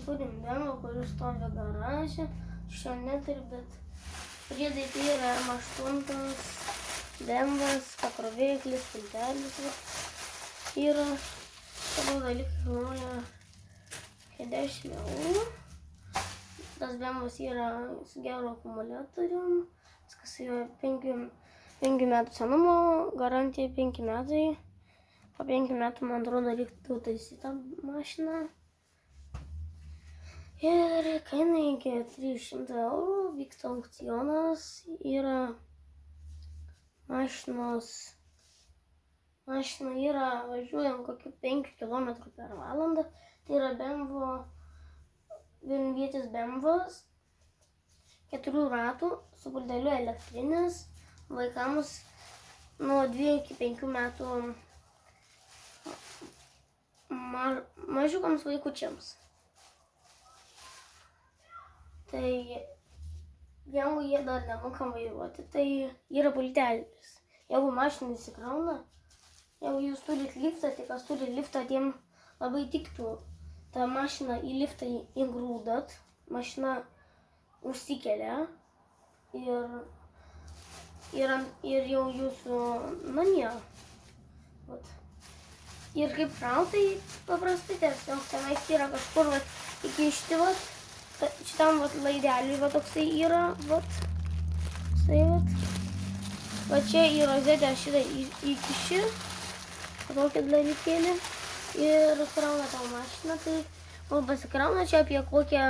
turim BMW, kuris stovi garaže, šio neturi, bet priedai tai yra M8 BMW, pakrovėklis, pultelis yra. Toliau dalykai kainuoja 10 eurų. Tas BMW'as yra su geru akumuliatorium, viskas yra 5 metų senumo, garantija 5 metai. Po 5 metų, man atrodo, reiktų taisyti tą mašiną. Ir kaina iki 300 eurų, vyksta aukcionas, yra mašina yra, važiuojam kokį 5 km per valandą. Tai yra BMW, vienvietis BMW'as, 4 ratų, su pulteliu elektrinis, vaikams nuo 2 iki 5 metų, mažiukams vaikučiams. Tai jeigu jie dar nemoka vairuoti, tai yra pultelis. Jeigu mašina įsikrauna, jeigu jūs turit liftą, tai kas turi liftą, tiem labai tiktų tą mašiną į liftą įgrūdat, mašina užsikelia ir jau jūsų namie. Ir kaip krautai paprastai tiesiog tenais yra kažkur įkišti, šitam laideliui toksai yra, va čia į rozetę šitą įkiši, tokį dalykėlį ir krauna tau mašiną, tai kol pasikrauna, čia apie kokią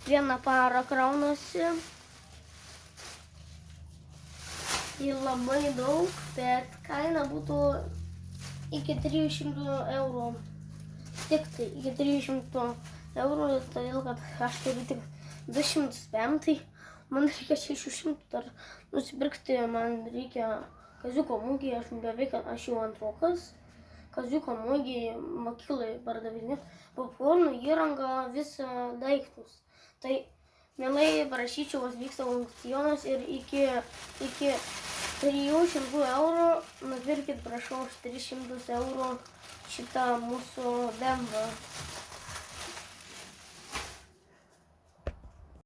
1 parą kraunasi. Ir labai daug, bet kaina būtų iki 300 eurų. Tik tai iki 300 eurų, todėl kad aš turiu tik 200 PM, tai man reikia 600 dar nusipirkti, man reikia kaziuko mugėje, aš jau antrokas, kaziuko mugėje mokyklai pardavinėti popkornų, įrangą, visą daiktus. Tai mielai prašyčiau, vyksta aukcionas ir iki 300 eurų nupirkit, prašau, už 300 eurų šitą mūsų BMW.